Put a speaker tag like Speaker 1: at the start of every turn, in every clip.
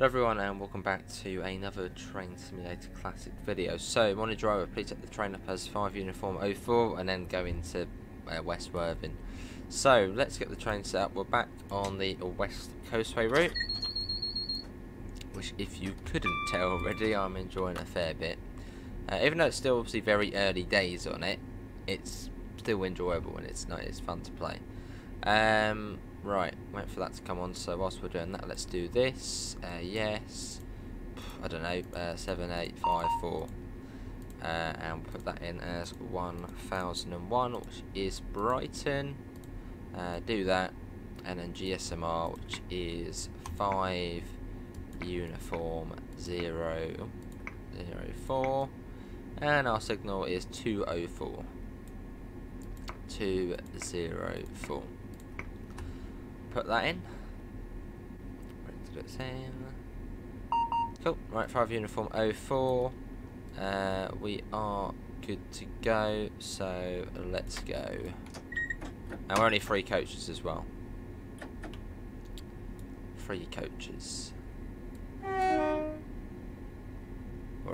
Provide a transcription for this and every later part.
Speaker 1: Everyone, and welcome back to another Train Simulator Classic video. So, Money Driver, please set the train up as 5 Uniform 04 and then go into West Worthing. So, let's get the train set up. We're back on the West Coastway route, which, if you couldn't tell already, I'm enjoying a fair bit. Even though it's still obviously very early days on it, it's still enjoyable and it's fun to play. Right, wait for that to come on, so whilst we're doing that, let's do this. Yes, I don't know, 7854, and we'll put that in as 1001, which is Brighton. Do that, and then GSMR, which is 5 Uniform 004, and our signal is 204. 204. Put that in. Cool. Right, 5 Uniform 04. We are good to go. So let's go. And we're only 3 coaches as well. 3 coaches. We're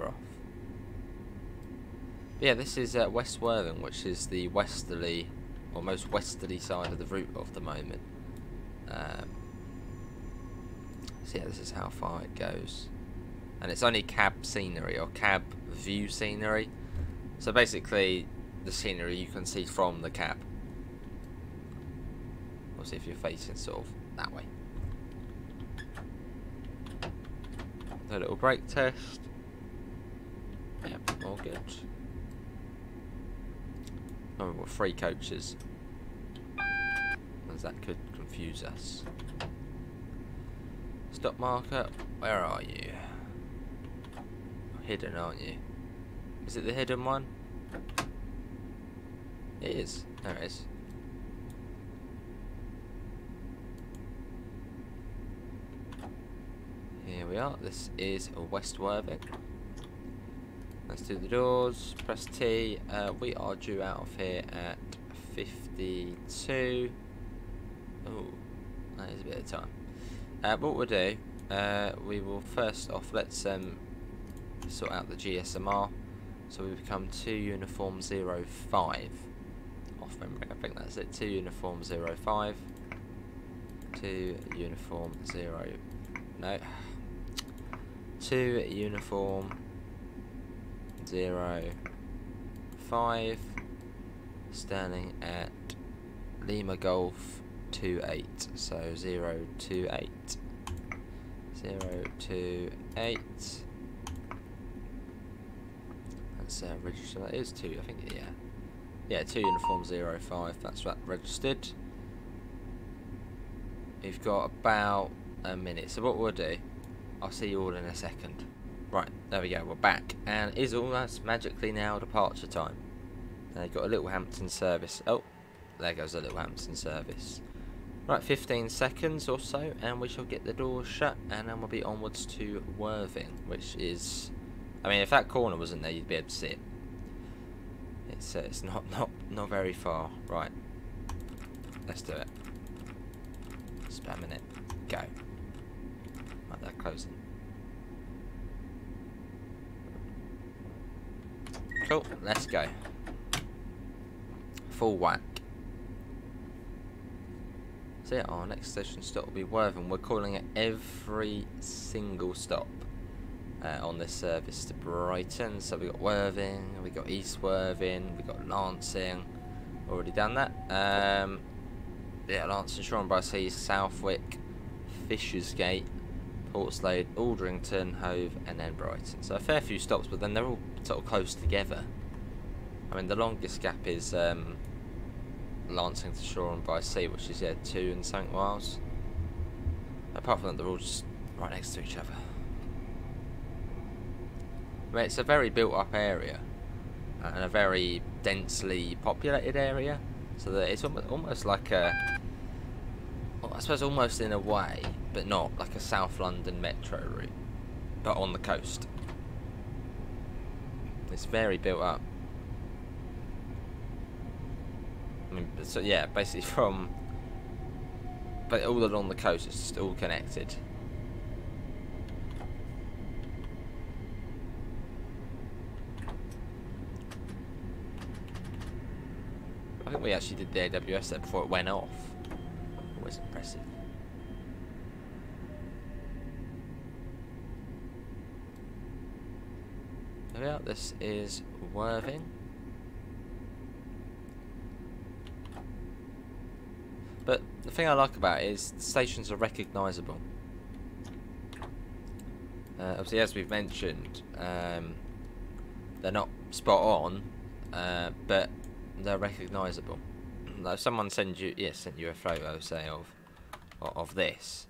Speaker 1: off. But yeah, this is West Worthing, which is the westerly, or most westerly side of the route of the moment. So yeah, this is how far it goes, and it's only cab scenery or cab view scenery. So basically, the scenery you can see from the cab. Obviously, if you're facing sort of that way. A little brake test. Yep, all good. Oh, we've got 3 coaches, as that could confuse us. Stop marker, where are you? Hidden, aren't you? Is it the hidden one? It is. There it is. Here we are. This is West Worthing. Let's do the doors. Press T. We are due out of here at 52. Oh, that is a bit of time. What we'll do, we will first off, let's sort out the GSMR. So we become 2 Uniform 05. Off memory, I think that's it. 2 Uniform 05. 2 Uniform 0. No. 2 Uniform 05. Standing at Lima Golf 28, so 028. 028. Let's register. That is 2, I think. Yeah, 2 Uniform 05. That's that registered. We've got about a minute. So what we'll do, I'll see you all in a second. Right, there we go. We're back, and it is almost magically now departure time. They've got a Littlehampton service. Oh, there goes the Littlehampton service. Right, 15 seconds or so, and we shall get the doors shut, and then we'll be onwards to Worthing, which is, I mean, if that corner wasn't there, you'd be able to see it. It's not very far. Right, let's do it. Spamming it. Go. Right, that closing. Cool. Let's go. Full whack. So yeah, our next station stop will be Worthing. We're calling it every single stop on this service to Brighton. So we got Worthing, we got East Worthing, we got Lancing. Already done that. Yeah, Lancing, Shoreham-by-Sea, Southwick, Fishersgate, Portslade, Aldrington, Hove, and then Brighton. So a fair few stops, but then they're all sort of close together. I mean, the longest gap is Lancing to Shoreham-by-Sea, which is 2 and something miles. Apart from that, they're all just right next to each other. I mean, it's a very built-up area and a very densely populated area, so that it's almost like a, well, I suppose almost in a way, but not like a South London metro route, but on the coast. It's very built up. I mean, so yeah, basically from, but all along the coast, it's just all connected. we actually did the AWS there before it went off. Always impressive. There we are. This is Worthing. But the thing I like about it is the stations are recognisable. Obviously, as we've mentioned, they're not spot on, but they're recognisable. Like if someone sent you a photo, say of this,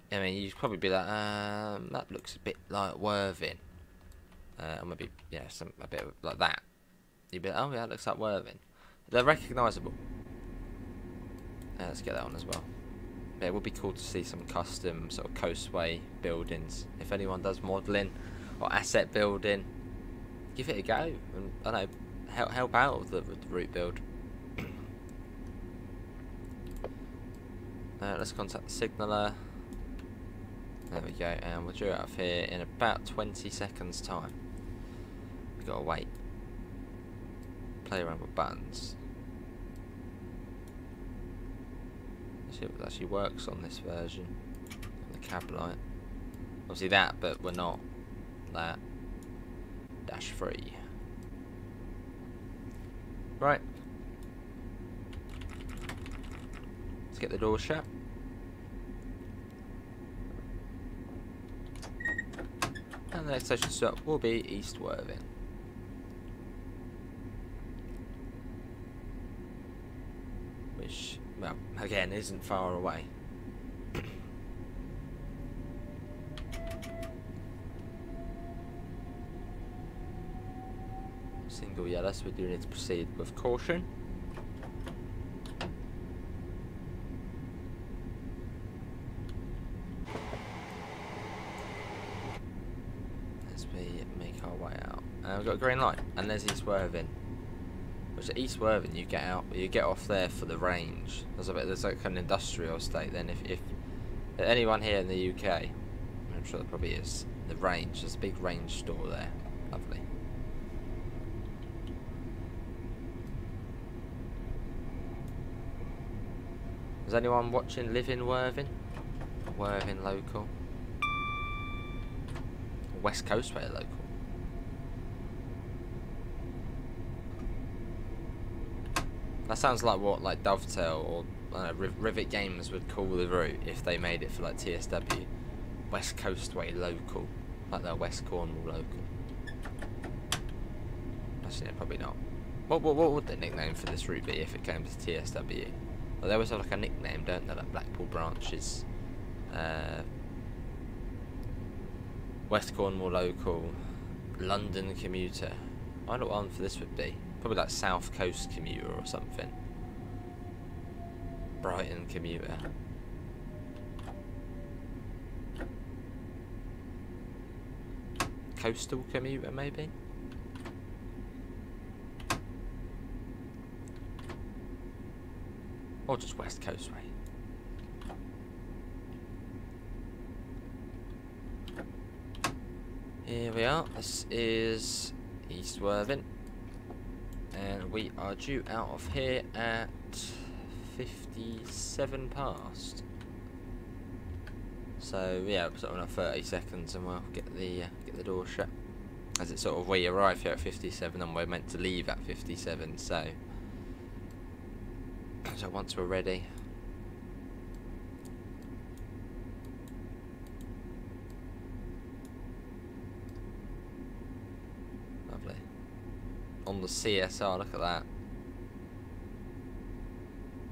Speaker 1: I mean, you'd probably be like, that looks a bit like Worthing, or maybe a bit like that. You'd be like, oh yeah, that looks like Worthing. They're recognisable. Let's get that on as well. Yeah, it would be cool to see some custom sort of coastway buildings. If anyone does modelling or asset building, give it a go. And I don't know, help out with the route build. Let's contact the signaller. There we go, and we're due out of here in about 20 seconds time. We've got to wait. Play around with buttons. See what actually works on this version. The cab light. Obviously that, but we're not that. Dash free. Right. Let's get the door shut. And the next station stop will be East Worthing. Which, well, again, isn't far away. Single yellow, so we do need to proceed with caution. As we make our way out. We've got a green light, and there's East Worthing. Which at East Worthing, you get off there for the range. There's like an industrial estate. Then if anyone here in the UK, I'm sure there probably is, the range. There's a big range store there. Lovely. Does anyone watching live in Worthing? Worthing local. West Coastway local. That sounds like what Dovetail or Rivet Games would call the route if they made it for like TSW. West Coastway local, like their West Cornwall local. Actually, no, probably not. What would the nickname for this route be if it came to TSW? Well, they always have like a nickname, don't they? Like Blackpool branches, West Cornwall local, London commuter. I wonder what one for this would be. Probably like South Coast commuter or something. Brighton commuter. Coastal commuter maybe? Or just West Coastway. Here we are. This is East Worthing. And we are due out of here at 57 past. So yeah, sort of another 30 seconds, and we'll get the door shut. As it's sort of we arrive here at 57, and we're meant to leave at 57. So once we're ready. Lovely. On the CSR, look at that.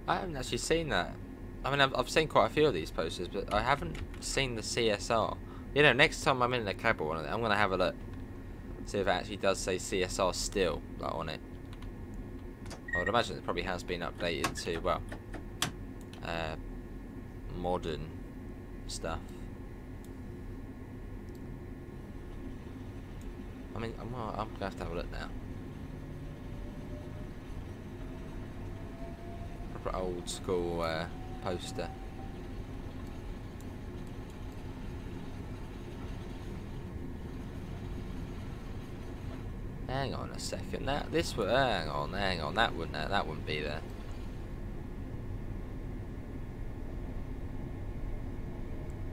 Speaker 1: I haven't actually seen that. I mean, I've seen quite a few of these posters, but I haven't seen the CSR. You know, next time I'm in a cab or one of them, I'm gonna have a look, see if it actually does say CSR still like on it. I would imagine it probably has been updated to, well, modern stuff. I mean, I'm gonna have to have a look now. Proper old school poster. Hang on a second. This would. Hang on. That wouldn't be there.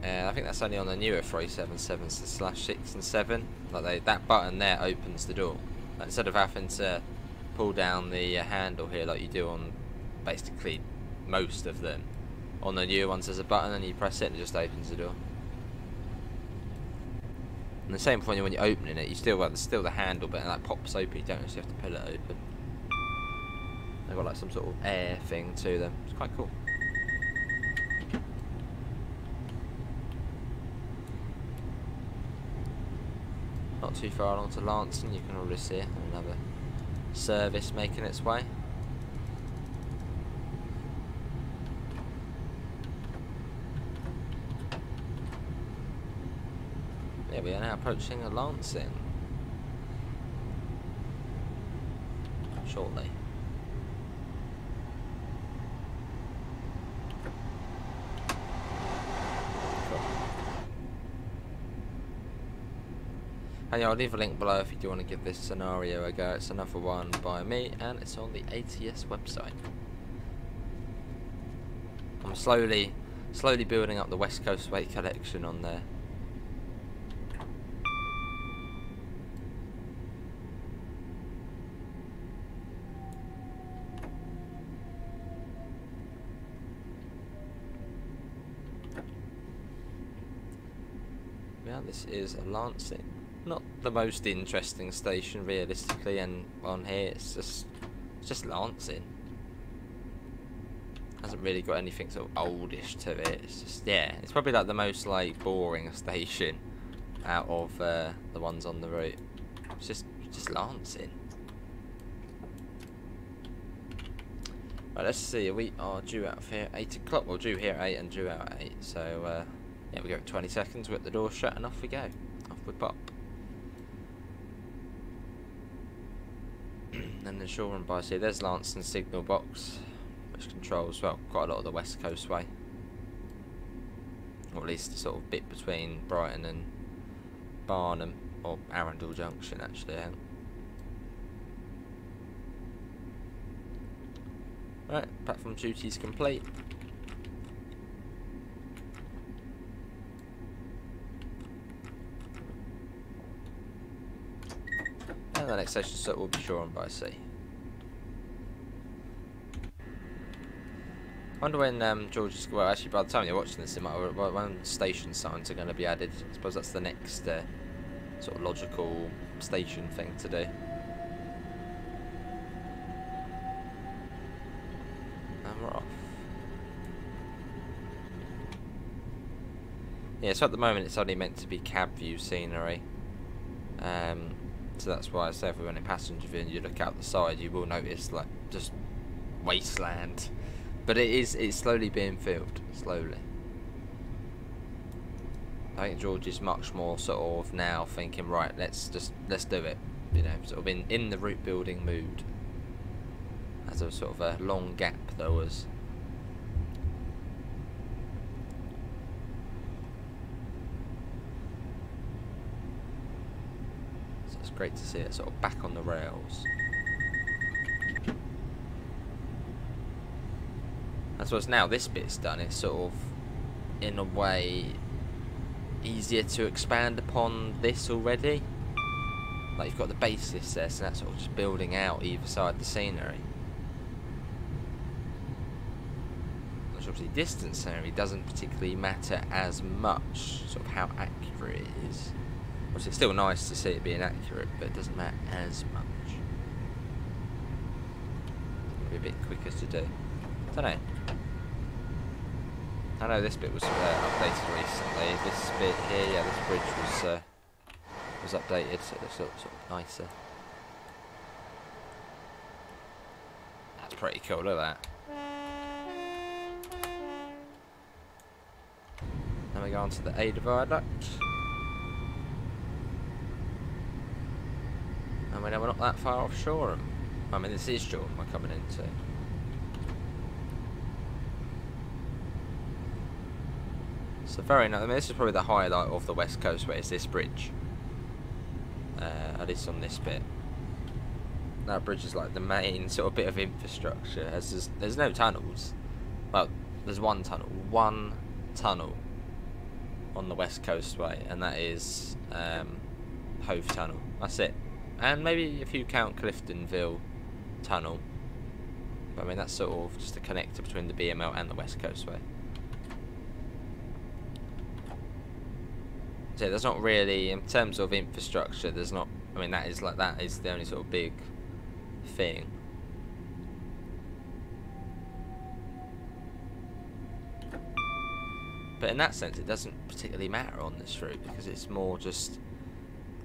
Speaker 1: I think that's only on the newer 377/6 and 7. Like that button there opens the door. Like instead of having to pull down the handle here like you do on basically most of them, on the newer ones there's a button and you press it and it just opens the door. And the same for when you're opening it, you there's still the handle button that pops open. You don't actually have to pull it open. They've got like some sort of air thing to them. It's quite cool. Not too far along to Lancing, you can already see it. Another service making its way. Yeah, we are now approaching a Lancing. Shortly. And yeah, I'll leave a link below if you do want to give this scenario a go. It's another one by me, and it's on the ATS website. I'm slowly building up the West Coast Way collection on there. Yeah, this is Lancing. Not the most interesting station realistically, and on here it's just Lancing. Hasn't really got anything sort of oldish to it. It's just, yeah, it's probably like the most like boring station out of the ones on the route. It's just Lancing. Right, let's see. We are due out of here at 8 o'clock. We're due here at 8 and due out at 8. So yeah, we go at 20 seconds. We're at the door shut and off we go. Off we pop. And the Shoreham by Sea, there's Lancing signal box, which controls, well, quite a lot of the West Coast Way, or at least the sort of bit between Brighton and Barnham, or Arundel Junction actually. Right, platform duties complete. And the next station stop will be Shoreham by Sea. I wonder when George's, well actually by the time you're watching this, it might, when station signs are going to be added. I suppose that's the next sort of logical station thing to do. And we're off. Yeah, so at the moment it's only meant to be cab view scenery. So that's why I say if we're in a passenger view and you look out the side, you will notice like just wasteland. But it's slowly being filled, slowly. I think George is much more sort of now thinking, right, let's do it. You know, sort of in the route building mood. As a sort of a long gap there was. Great to see it sort of back on the rails. I suppose now this bit's done, it's sort of in a way easier to expand upon this already. Like you've got the basis there, so that's sort of just building out either side the scenery. Which obviously distance scenery doesn't particularly matter as much, sort of how accurate it is. It's still nice to see it being accurate, but it doesn't matter as much. It'll be a bit quicker to do. I don't know. I know this bit was updated recently. This bit here, yeah, this bridge was updated, so it looks sort of nicer. That's pretty cool. Look at that. Then we go on to the Ada Viaduct. And we know we're not that far off Shoreham. I mean, this is Shoreham we're coming into. So very nice. I mean, this is probably the highlight of the West Coast, where it's this bridge. At least on this bit. That bridge is like the main sort of bit of infrastructure. As there's no tunnels. Well, there's one tunnel on the West Coastway, and that is Hove Tunnel. That's it. And maybe if you count Cliftonville Tunnel. I mean, that's sort of just a connector between the BML and the West Coastway. So there's not really, in terms of infrastructure, there's not, I mean, that is the only sort of big thing. But in that sense, it doesn't particularly matter on this route, because it's more just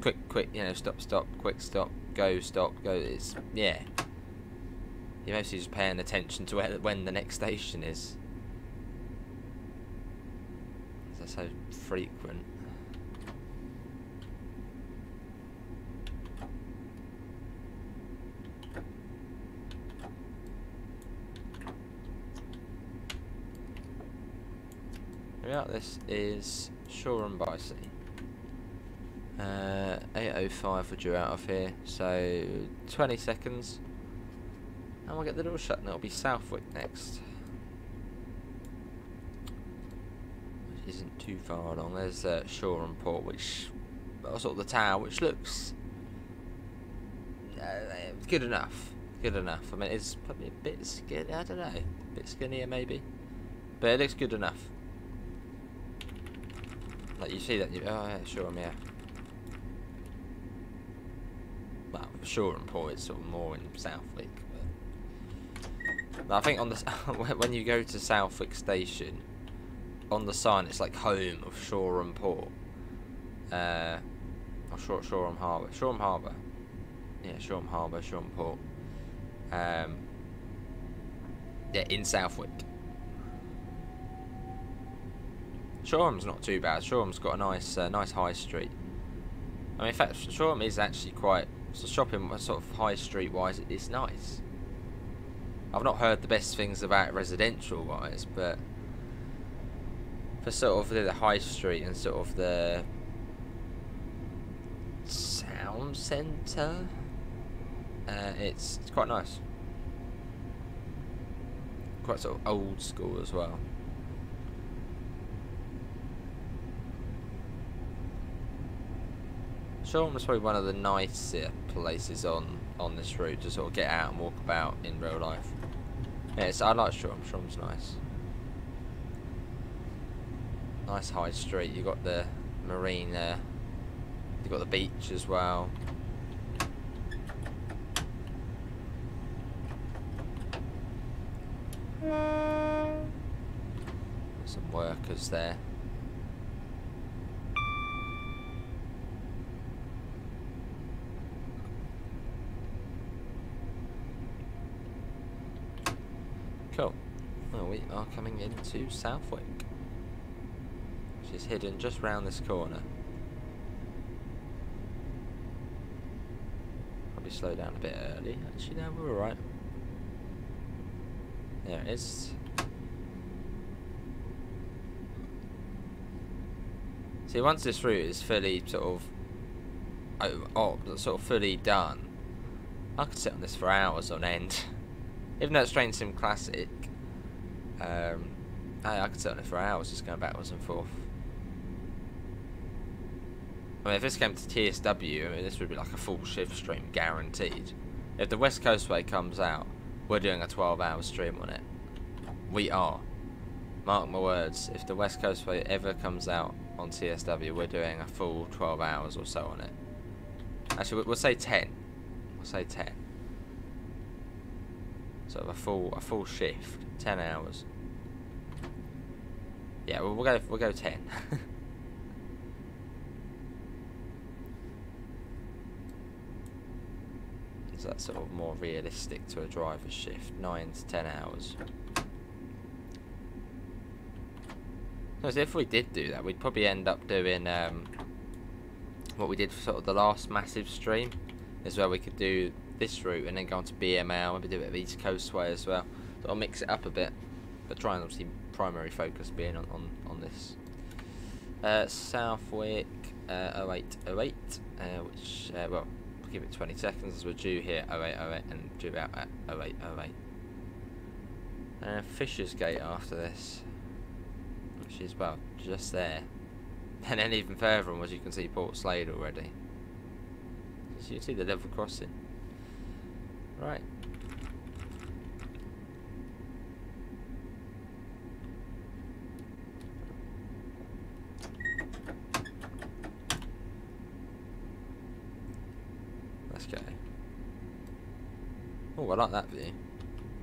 Speaker 1: quick, you know, stop, quick stop, go, it's, yeah. You're mostly just paying attention to when the next station is. They're so frequent. Yeah, this is Shoreham by Sea. 8:05 we're due out of here, so 20 seconds. And we'll get the door shut, and it'll be Southwick next. Which isn't too far along. There's Shoreham Port, which, well, sort of the tower, which looks good enough. Good enough. I mean, it's probably a bit skinny, I don't know. A bit skinnier maybe. But it looks good enough. Like, you see that, oh yeah, Shoreham, yeah. Well, Shoreham Port is sort of more in Southwick. I think on the when you go to Southwick Station, on the sign it's like home of Shoreham Port, or Shoreham Harbour. Shoreham Harbour, yeah, Shoreham Harbour, Shoreham Port. Yeah, in Southwick. Shoreham's not too bad. Shoreham's got a nice high street. I mean, in fact, Shoreham is actually quite, so shopping sort of high street wise, it's nice. I've not heard the best things about it residential wise, but for sort of the high street and sort of the town centre, it's quite nice. Quite sort of old school as well. Shoreham's probably one of the nicer places on this route to sort of get out and walk about in real life. Yes, I like Shoreham. Shoreham's nice. Nice high street. You got the marine there. You got the beach as well. Some workers there. Cool. Well, we are coming into Southwick, which is hidden just round this corner. Probably slow down a bit early. Actually, no, we're alright. There it is. See, once this route is fully sort of fully done, I could sit on this for hours on end. Even though it's Train Sim Classic, I could sit on it for hours just going backwards and forth. I mean, if this came to TSW, I mean, this would be like a full shift stream, guaranteed. If the West Coastway comes out, we're doing a 12-hour stream on it. We are. Mark my words, if the West Coastway ever comes out on TSW, we're doing a full 12 hours or so on it. Actually, we'll say 10. We'll say 10. Sort of a full shift, 10 hours. Yeah, we'll go 10. So that's sort of more realistic to a driver's shift, 9 to 10 hours. So if we did do that, we'd probably end up doing what we did for sort of the last massive stream, is where we could do this route and then go on to BML, maybe do a bit of East Coastway as well. So I'll mix it up a bit, but try and obviously primary focus being on this. Southwick 0808, which well, give it 20 seconds as we're due here at 0808 and due out at 0808. And Fisher's Gate after this, which is, well, just there. And then even further on, as you can see, Port Slade already. So you see the level crossing. Right. Let's go. Oh, I like that view.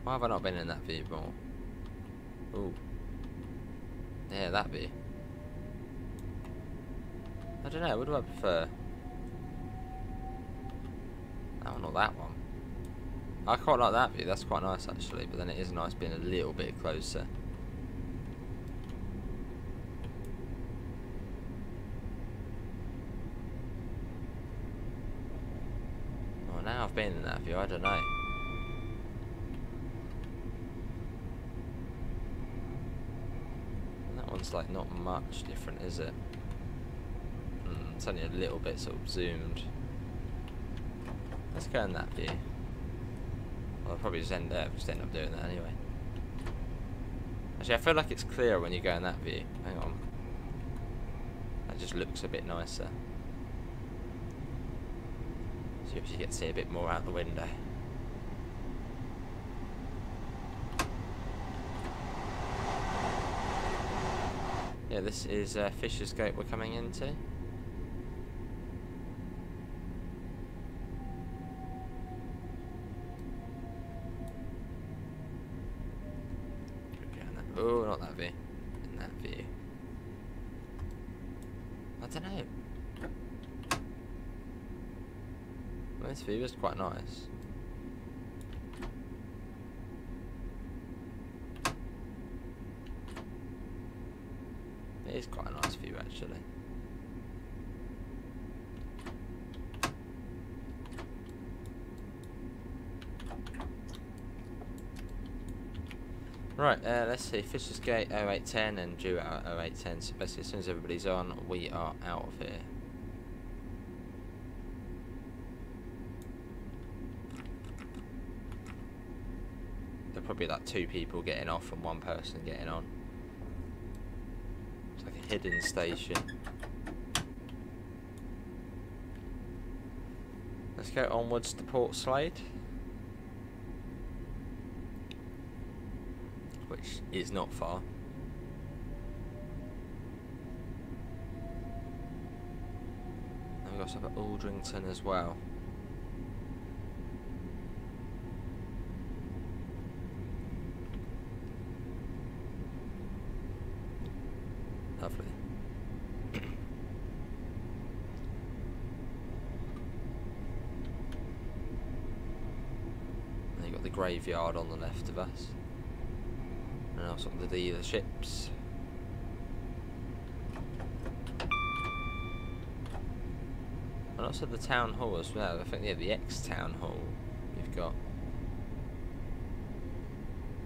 Speaker 1: Why have I not been in that view more? Ooh. Yeah, that view. I don't know, what do I prefer? That one or that one? I quite like that view, that's quite nice actually, but then it is nice being a little bit closer. Oh, now I've been in that view, I don't know. That one's like not much different, is it? It's only a little bit sort of zoomed. Let's go in that view. Well, I'll probably just end up doing that anyway. Actually, I feel like it's clearer when you go in that view. Hang on. That just looks a bit nicer. So you get to see a bit more out the window. Yeah, this is Fisher's Gate we're coming into. Oh, not that view. In that view. I don't know. Well, this view is quite nice. It is quite a nice view, actually. Right, let's see, Fisher's Gate 0810 and due out at 0810, so basically as soon as everybody's on, we are out of here. There'll probably be like 2 people getting off and 1 person getting on. It's like a hidden station. Let's go onwards to Port Slade, which is not far. And we've got stuff at Aldrington as well. Lovely. And you've got the graveyard on the left of us. And also the dealerships. And also the town hall as well. I think, yeah, the ex-town hall you've got.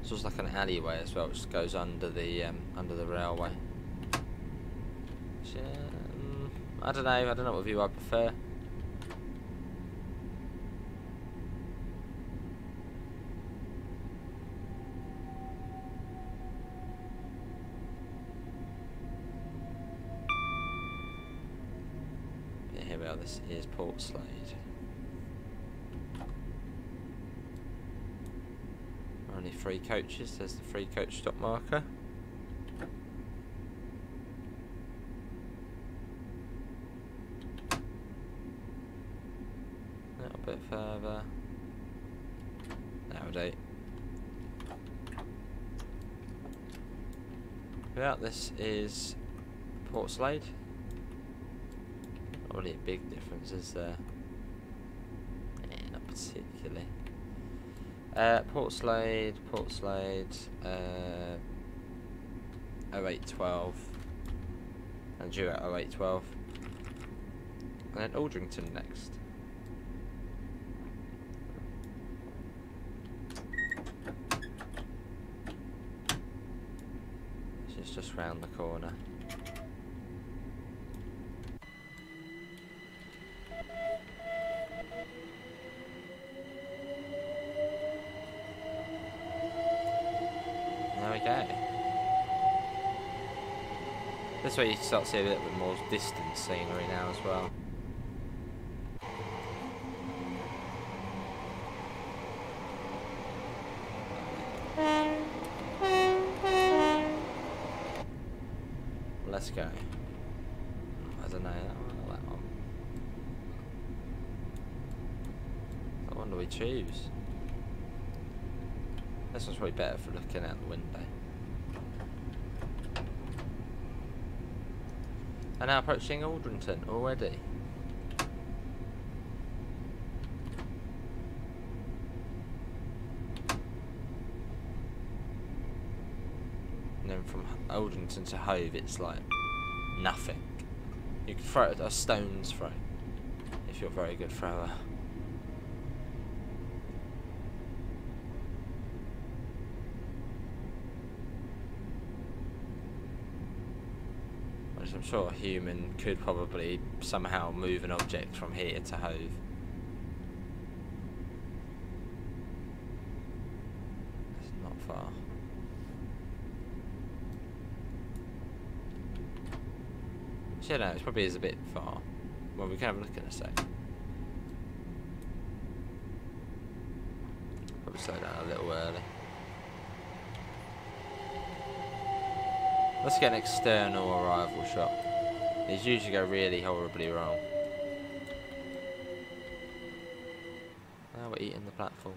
Speaker 1: It's also like an alleyway as well, which goes under the railway. Which, I don't know what view I prefer. Here we are, this is Port Slade. Only 3 coaches, there's the 3 coach stop marker. A little bit further. That'll do. Yeah, this is Port Slade. Not really a big difference, is there? Not particularly. Port Slade, 0812, and due at 0812, and then Aldrington next. Which is just round the corner. go. This way you start to see a little bit more distant scenery now as well. Let's go. I don't know, that one or that one. What one do we choose? This one's probably better for looking out the window. And now approaching Aldrington already. And then from Aldrington to Hove, it's like nothing. You can throw it a stone's throw if you're a very good thrower. Which I'm sure a human could probably somehow move an object from here to Hove. It's not far. Actually, no, it probably is a bit far. Well, we can have a look in a sec. Probably slow down a little early. Let's get an external arrival shot. These usually go really horribly wrong. Now we're eating the platform.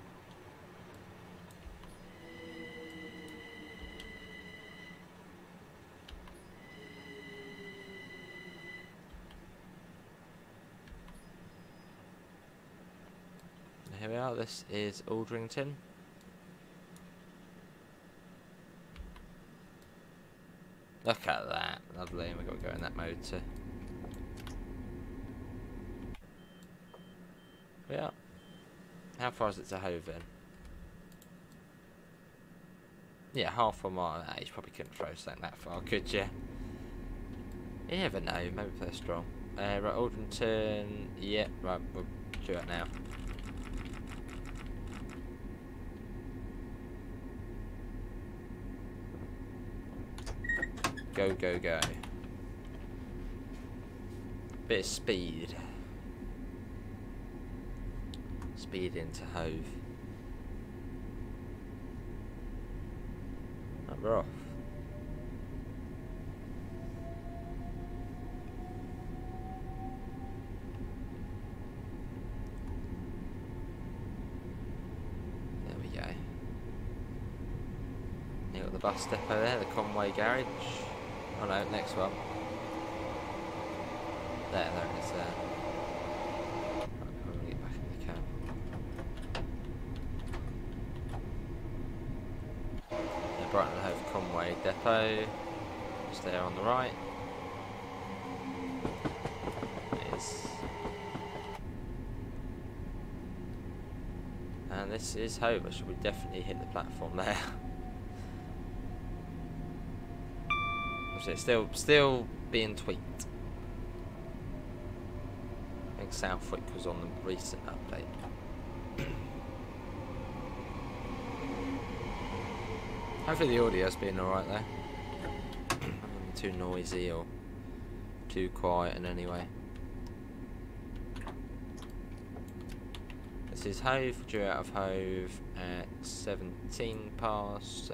Speaker 1: Here we are, this is Aldrington. Look at that, lovely, and we've got to go in that mode too. Yeah. How far is it to Hove then? Yeah, half a mile. Nah, you probably couldn't throw something that far, could you? You never know, maybe they're strong. Right, Aldrington, yeah, right, we'll do it now. Go, go, go. Bit of speed. Speed into Hove. Oh, we're off. There we go. You got the bus depot there, the Conway Garage. Oh no, next one. There it is there. Right, I'm gonna get back in the cab. Yeah, Brighton and Hove Conway Depot. Just there on the right. It is. And this is Hove, I should definitely hit the platform there. It's still being tweaked. I think Southwick was on the recent update. Hopefully the audio's been alright there. Not too noisy or too quiet in any way. This is Hove, due out of Hove at 17 past, so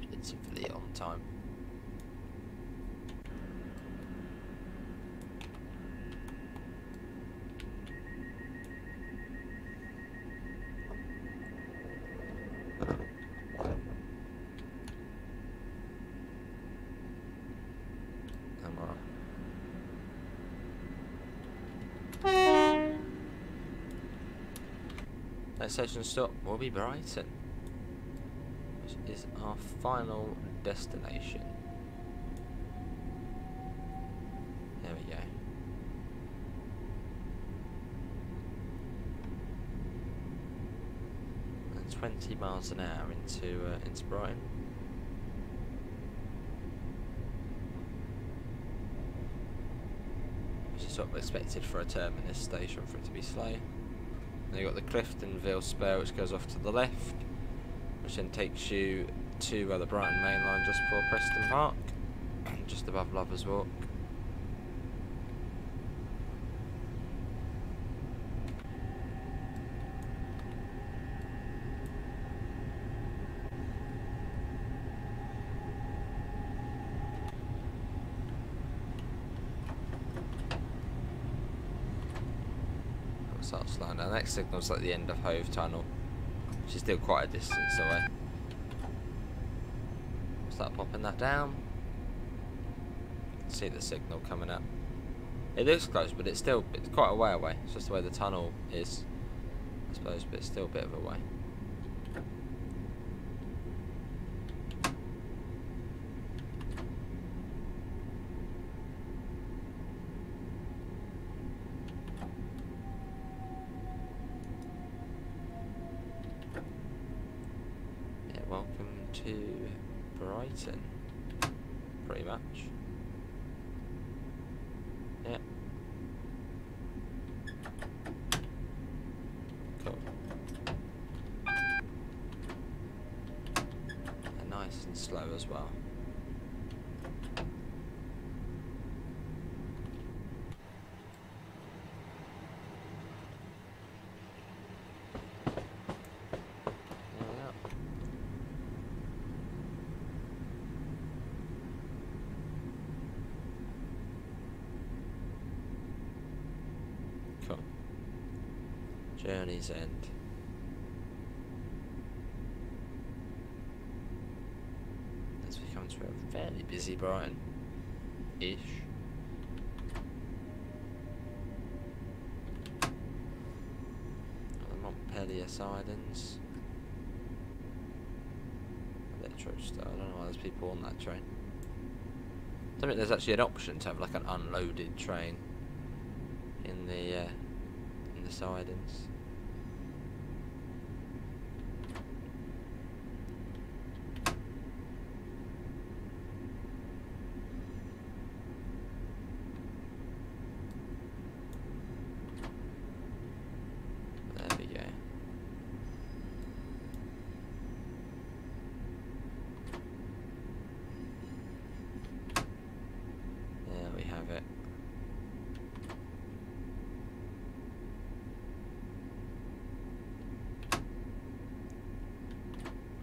Speaker 1: relatively on time. Next station stop will be Brighton, which is our final destination. There we go. And 20 miles an hour into Brighton. Which is sort of expected for a terminus station for it to be slow. Then you've got the Cliftonville spur, which goes off to the left, which then takes you to the Brighton main line just before Preston Park, just above Lovers Walk. Start slowing down. The next signal's like the end of Hove Tunnel, which is still quite a distance away. Start popping that down. See the signal coming up. It looks close, but it's quite a way away. It's just the way the tunnel is, I suppose, but it's still a bit of a way. Welcome to Brighton, pretty much. Yeah. Cool. And nice and slow as well. Journey's End. As we come to a fairly busy Brighton-ish. The Montpellier sidings. Electrostar. I don't know why there's people on that train. I don't think there's actually an option to have like an unloaded train in the sidings. There we go. There we have it.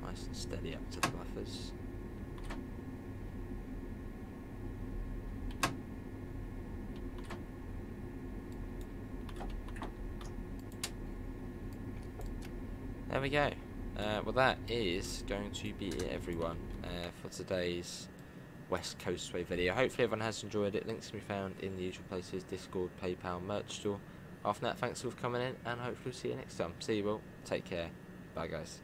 Speaker 1: Nice and steady up to the buffers. There we go. Well, that is going to be it, everyone, for today's West Coastway video. Hopefully everyone has enjoyed it. Links can be found in the usual places: Discord, PayPal, merch store. After that, thanks for coming in, and hopefully see you next time. See you all. Take care. Bye, guys.